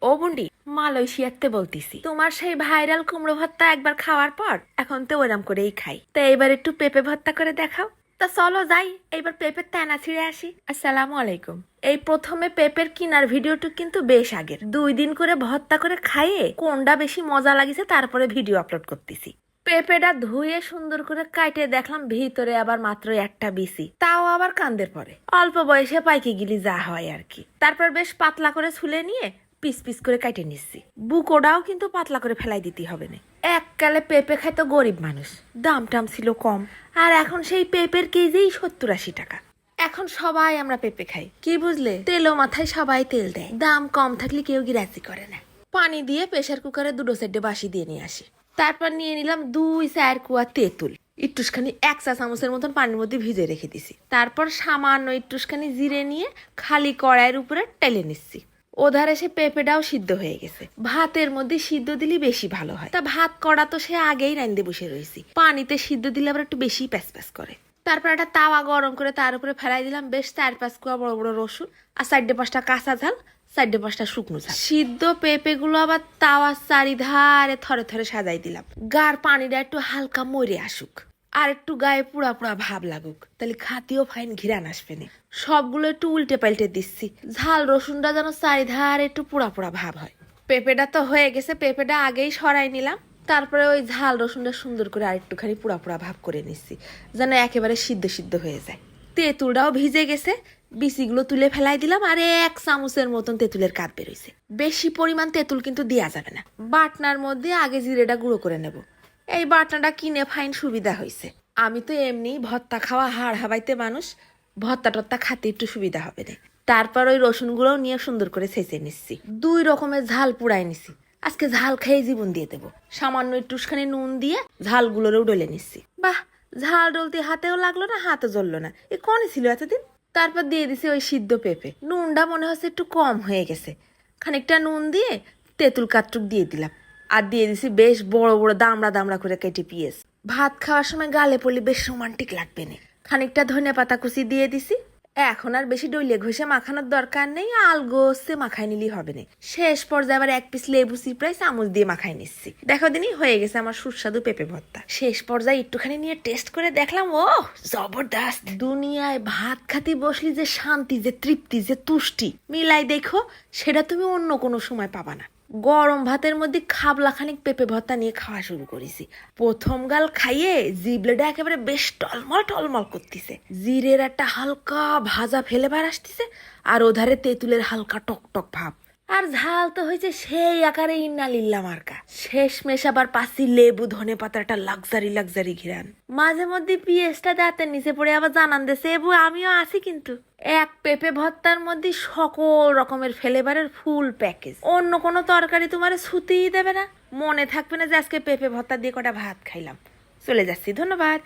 ও বুন্ডি, মালয়েশিয়াতে বলতিছি। তোমার সেই ভাইরাল কুমড়ো ভর্তা একবার খাওয়ার পর এখন তো ওরম করেই খাই। তো এবার একটু পেঁপে ভর্তা করে দেখাও। তা চলো যাই, এইবার পেঁপের তেনা ছিঁড়ে আসি। আসসালামু আলাইকুম। এই প্রথমে পেঁপের কিনার ভিডিওটা কিন্তু বেশ আগের, 2 দিন করে ভর্তা করে খাইয়ে কোনটা বেশি মজা লাগিছে তারপরে ভিডিও আপলোড করতেছি। পেঁপেটা ধুয়ে সুন্দর করে কাটে দেখলাম ভিতরে আবার মাত্র একটা বিসি, তাও আবার কান্দের পরে। অল্প বয়সে পাইকে গিলি যা হয় আর কি। তারপর বেশ পাতলা করে ছুলে নিয়ে পিস পিস করে কাটে নিচ্ছি। বুকোটাও কিন্তু পাতলা করে ফেলাই দিতে হবে না। এককালে পেঁপে খাইতো গরিব মানুষ, দাম টাম ছিল কম। আর এখন সেই পেঁপের কেজি 70-80 টাকা। এখন সবাই আমরা পেঁপে খাই, কি বুঝলে? তেলো মাথায় সবাই তেল দেয়, দাম কম থাকলে কেউ গিরাজি করে না। পানি দিয়ে প্রেসার কুকারে 2 সাইডে বাসি দিয়ে নিয়ে আসি। তারপর নিয়ে নিলাম 2-4 কুয়া তেঁতুল, একটুখানি 1 চা চামচের মতন পানির মধ্যে ভিজে রেখে দিছি। তারপর সামান্য একটুখানি জিরে নিয়ে খালি কড়াইয়ের উপরে টেলে নিচ্ছি। ওধারে সে পেঁপেটাও সিদ্ধ হয়ে গেছে। ভাতের মধ্যে সিদ্ধ দিলে বেশি ভালো হয়। তা ভাত কড়া তো সে আগেই রান্ধে বসে রয়েছি, পানিতে সিদ্ধ দিলে আবার একটু বেশি প্যাচ প্যাচ করে। তারপর একটা তাওয়া গরম করে তার উপরে ফেলাই দিলাম বেশ 4-5 কুয়া বড় বড় রসুন, আর 4-5টা কাঁচা ঝাল, 4-5টা শুকনো ঝাল। সিদ্ধ পেঁপে গুলো আবার তাওয়ার চারিধারে থরে থরে সাজাই দিলাম। গার পানিটা একটু হালকা মরে আসুক, আর একটু গায়ে পুড়া পুড়া ভাব লাগুক, তাহলে খাতিও ফাইন ঘিরান আসবে না। সবগুলো একটু উল্টে পাল্টে দিচ্ছি, ঝাল রসুনটা যেন চারিধারে একটু পুড়া পুড়া ভাব হয়। পেঁপেটা তো হয়ে গেছে, পেঁপেটা আগেই সরাই নিলাম। তারপরে ওই ঝাল রসুনটা সুন্দর করে আরেকটুখানি পুড়া পুড়া ভাব করে নিচ্ছি, যেন একেবারে সিদ্ধ সিদ্ধ হয়ে যায়। তেঁতুলটাও ভিজে গেছে, বিচিগুলো তুলে ফেলাই দিলাম। আর 1 চামচের মতন তেঁতুলের কাঠ বেরোইছে। বেশি পরিমাণ তেঁতুল কিন্তু দেওয়া যাবে না। বাটনার মধ্যে আগে জিরেটা গুঁড়ো করে নেব। এই বাটনাটা কিনে ফাইন সুবিধা হয়েছে। আমি তো এমনি ভর্তা খাওয়া হাড় হাবাইতে মানুষ, ভর্তা টর্তা খাতে একটু সুবিধা হবে না। তারপর ওই রসুনগুলোও নিয়ে সুন্দর করে ছেঁচে নিচ্ছি। 2 রকমের ঝাল পুড়াই নিছি। আজকে ঝাল খেয়ে জীবন দিয়ে দেবো। সামান্য একটুখানি নুন দিয়ে ঝালগুলোরেও ডলে নিচ্ছি। বাহ, ঝাল ডলতে হাতেও লাগলো না, হাতও জ্বললো না। এ কনে ছিল এতদিন? তারপর দিয়ে দিছি ওই সিদ্ধ পেঁপে। নুনটা মনে হচ্ছে একটু কম হয়ে গেছে, খানিকটা নুন দিয়ে তেঁতুল কাটটুক দিয়ে দিলাম। আর দিয়ে দিছি বেশ বড় বড় দামড়া দামড়া করে কেটে পিঁয়াজ। ভাত খাওয়ার সময় গালে পড়লে বেশ রোমান্টিক লাগবে না। খানিকটা ধনে পাতা কুচি দিয়ে দিছি। এখন আর বেশি ডইলে ঘষে মাখানোর দরকার নেই, আলগোসে মাখাই নিলেই হবে না। শেষ পর্যায়ে আবার 1 পিস লেবু চিপড়াই চামচ দিয়ে মাখাই নিচ্ছি। দেখো দিনই হয়ে গেছে আমার সুস্বাদু পেঁপে ভর্তা। শেষ পর্যায়ে একটুখানি নিয়ে টেস্ট করে দেখলাম, ও জবরদস্ত। দুনিয়ায় ভাত খাতি বসলি যে শান্তি, যে তৃপ্তি, যে তুষ্টি মিলাই দেখো, সেটা তুমি অন্য কোনো সময় পাবা না। গরম ভাতের মধ্যে খাবলা খানিক পেঁপে ভর্তা নিয়ে খাওয়া শুরু করেছি। প্রথম গাল খাইয়ে জিবলেটা একেবারে বেশ টলমল টলমল করতেছে। জিরের একটা হালকা ভাজা ফেলেবার আসতেছে, আর ওধারে তেঁতুলের হালকা টক টক ভাব। আর ঝাল তো হয়েছে সেই আকারে ইন্নালিল্লা মার্কা। শেষমেশ আবার পাশি লেবু ধনে পাতার একটা লাক্সারি লাক্সারি ঘিরান। মাঝে মধ্যে পিঁয়াজটা দাঁতের নিচে পড়ে আবার জানান দেছে, এবু আমিও আছি কিন্তু। এক পেঁপে ভর্তার মধ্যে সকল রকমের ফ্লেভারের ফুল প্যাকেজ। অন্য কোনো তরকারি তোমার ছুতেই দেবে না, মনে থাকবে না যে আজকে পেঁপে ভর্তা দিয়ে কটা ভাত খাইলাম। চলে যাচ্ছি, ধন্যবাদ।